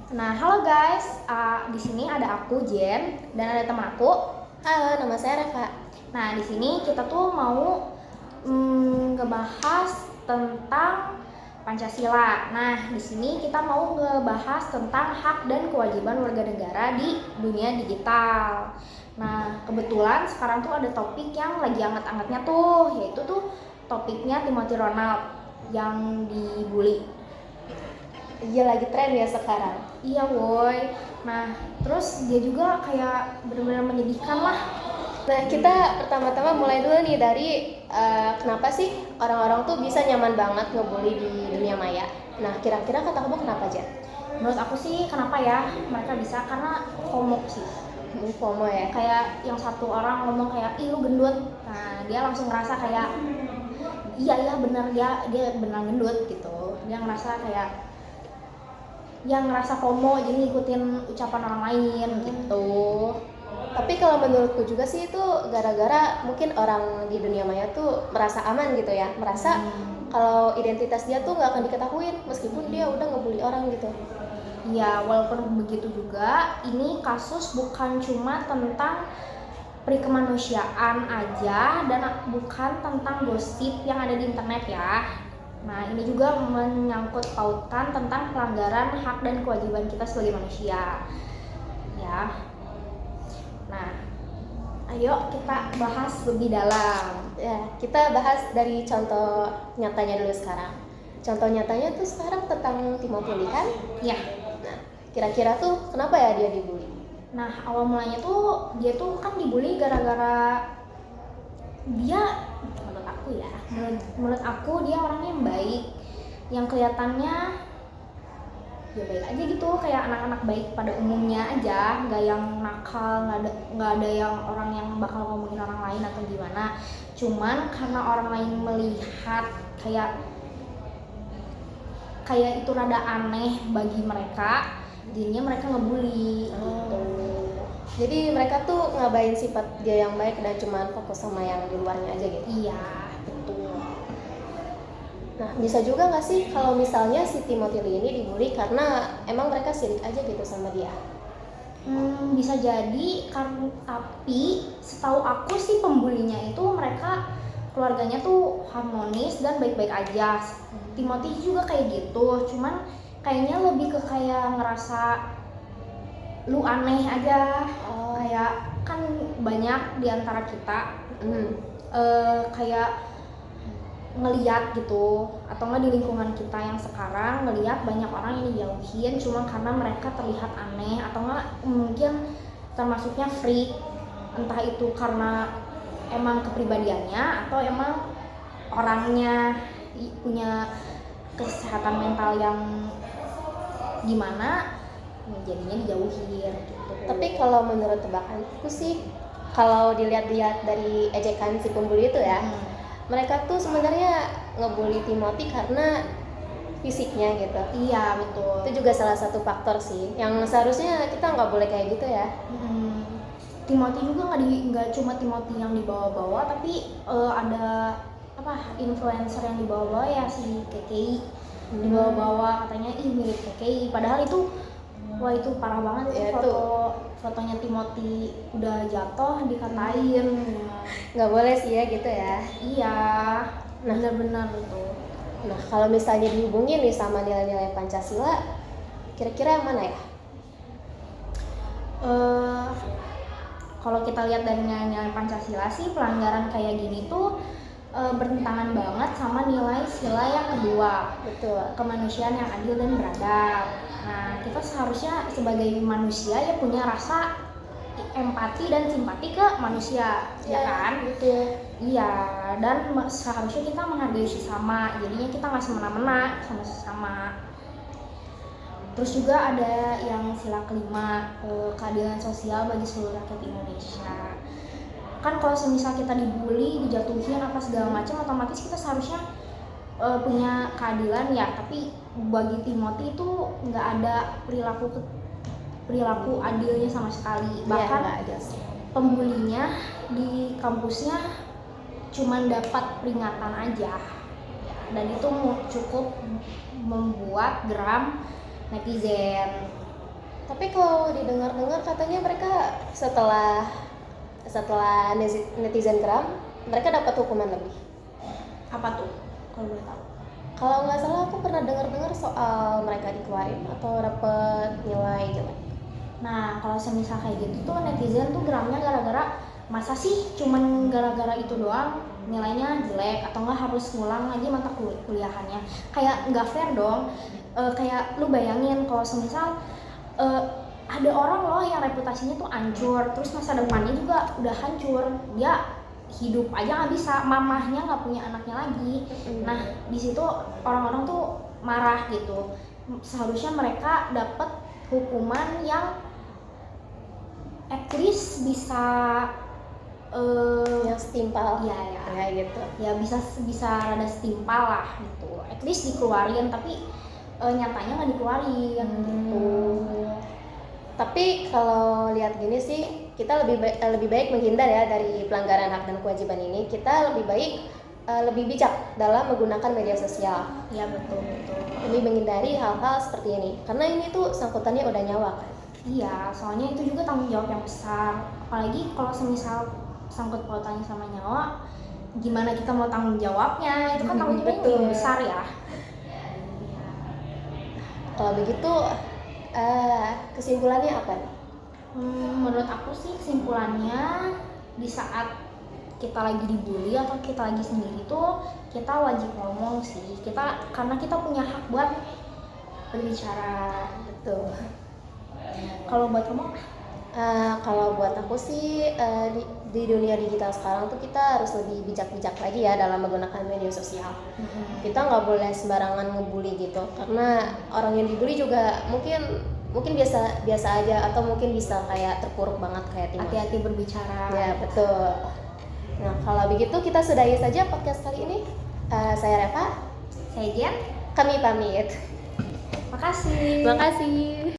Nah, halo guys. Di sini ada aku Jen dan ada teman aku. Halo, nama saya Reva. Nah, di sini kita tuh mau ngebahas tentang Pancasila. Nah, di sini kita mau ngebahas tentang hak dan kewajiban warga negara di dunia digital. Nah, kebetulan sekarang tuh ada topik yang lagi anget-angetnya tuh, yaitu tuh topiknya Timothy Ronald yang dibully. Iya, lagi tren ya sekarang. Iya woi. Nah terus dia juga kayak benar-benar menyedihkan lah. Nah, kita pertama-tama mulai dulu nih dari kenapa sih orang-orang tuh bisa nyaman banget ngebully di dunia maya. Nah, kira-kira kata kamu kenapa aja? Menurut aku sih kenapa ya mereka bisa, karena FOMO sih. FOMO ya? Kayak yang satu orang ngomong kayak ih lu gendut, nah dia langsung ngerasa kayak iya benar, dia benar gendut gitu. Dia ngerasa kayak yang ngerasa FOMO jadi ngikutin ucapan orang lain gitu. Tapi kalau menurutku juga sih itu gara-gara mungkin orang di dunia maya tuh merasa aman gitu ya, merasa kalau identitas dia tuh nggak akan diketahuin meskipun dia udah ngebully orang gitu. Ya walaupun begitu juga, ini kasus bukan cuma tentang perikemanusiaan aja dan bukan tentang gosip yang ada di internet ya. Nah ini juga menyangkut pautkan tentang pelanggaran hak dan kewajiban kita sebagai manusia ya. Nah ayo kita bahas lebih dalam ya. Kita bahas dari contoh nyatanya dulu sekarang. Contoh nyatanya tuh sekarang tentang Timothy Lee kan ya. Nah, kira-kira tuh kenapa ya dia dibully? Nah awal mulanya tuh dia tuh kan dibully gara-gara dia, menurut aku dia orangnya yang baik, yang kelihatannya ya baik aja gitu, kayak anak-anak baik pada umumnya aja, nggak yang nakal, nggak ada yang orang yang bakal ngomongin orang lain atau gimana. Cuman karena orang lain melihat kayak itu rada aneh bagi mereka, jadinya mereka ngebully gitu. Jadi mereka tuh ngabain sifat dia yang baik dan cuma fokus sama yang di luarnya aja gitu. Iya betul. Nah, bisa juga nggak sih kalau misalnya si Timothy Lee ini dibully karena emang mereka sirik aja gitu sama dia? Bisa jadi kan, tapi setahu aku sih pembulinya itu mereka keluarganya tuh harmonis dan baik-baik aja. Timothy juga kayak gitu, cuman kayaknya lebih ke kayak ngerasa lu aneh aja. Kayak kan banyak diantara kita kayak ngeliat gitu, atau nggak di lingkungan kita yang sekarang ngeliat banyak orang yang dijauhin cuma karena mereka terlihat aneh, atau nggak mungkin termasuknya freak, entah itu karena emang kepribadiannya atau emang orangnya punya kesehatan mental yang gimana, jadinya dijauhin gitu. Tapi kalau menurut tebakanku sih, kalau dilihat-lihat dari ejekan si pembuli itu ya, mereka tuh sebenarnya ngebully Timothy karena fisiknya gitu. Iya betul. Itu juga salah satu faktor sih yang seharusnya kita nggak boleh kayak gitu ya. Timothy juga nggak cuma Timothy yang dibawa-bawa, tapi ada influencer yang dibawa-bawa ya, si KKI dibawa-bawa, katanya ih mirip KKI, padahal itu wah itu parah banget sih ya, fotonya Timothy udah jatuh dikatain. Nggak boleh sih ya gitu ya. Iya, benar-benar itu. Nah kalau misalnya dihubungin nih sama nilai-nilai Pancasila, kira-kira yang mana ya? Kalau kita lihat dari nilai Pancasila sih, pelanggaran kayak gini tuh bertentangan banget sama nilai sila yang kedua. Betul. Kemanusiaan yang adil dan beradab. Nah, kita seharusnya sebagai manusia ya punya rasa empati dan simpati ke manusia, ya kan? Betul. Iya, dan seharusnya kita menghargai sesama. Jadinya kita nggak semena-mena sama sesama. Terus juga ada yang sila kelima, keadilan sosial bagi seluruh rakyat Indonesia. Kan kalau semisal kita dibully, dijatuhin apa segala macam, otomatis kita seharusnya punya keadilan ya. Tapi bagi Timothy itu nggak ada perilaku adilnya sama sekali. Bahkan pembulinya di kampusnya cuman dapat peringatan aja, dan itu cukup membuat geram netizen. Tapi kalau didengar-dengar katanya mereka setelah netizen geram, mereka dapat hukuman lebih. Apa tuh kalau boleh tahu? Kalau nggak salah aku pernah dengar-dengar soal mereka dikeluarin atau dapat nilai jelek. Nah, kalau semisal kayak gitu tuh netizen tuh geramnya gara-gara masa sih cuman gara-gara itu doang nilainya jelek atau enggak harus ngulang lagi mata kuliahannya. Kayak nggak fair dong. Kayak lu bayangin kalau semisal ada orang loh yang reputasinya tuh hancur, terus masa depannya juga udah hancur, dia hidup aja nggak bisa, mamahnya nggak punya anaknya lagi. Nah, di situ orang-orang tuh marah gitu. Seharusnya mereka dapat hukuman yang at least bisa yang setimpal. ya gitu. Ya bisa rada setimpal lah gitu. At least dikeluarin, tapi nyatanya nggak dikeluarin gitu. Tapi kalau lihat gini sih, kita lebih baik menghindar ya dari pelanggaran hak dan kewajiban ini. Kita lebih baik lebih bijak dalam menggunakan media sosial. Ya betul. Lebih menghindari hal-hal seperti ini, karena ini tuh sangkutannya udah nyawa kan. Iya, soalnya itu juga tanggung jawab yang besar. Apalagi kalau semisal sangkut pautannya sama nyawa, gimana kita mau tanggung jawabnya? Itu kan tanggung jawabnya yang besar ya. Kalau begitu, kesimpulannya apa nih? Menurut aku sih kesimpulannya, di saat kita lagi dibully atau kita lagi sendiri tuh kita wajib ngomong sih. Karena kita punya hak buat berbicara gitu. Kalau buat kamu? Kalau buat aku sih di dunia digital sekarang tuh kita harus lebih bijak-bijak lagi ya dalam menggunakan media sosial. Kita nggak boleh sembarangan ngebully gitu, karena orang yang dibully juga mungkin biasa aja atau mungkin bisa kayak terpuruk banget kayak Timah. Hati-hati berbicara. Ya betul. Nah kalau begitu kita sudahi saja podcast kali ini. Saya Reva. Saya Jen. Kami pamit. Makasih. Makasih.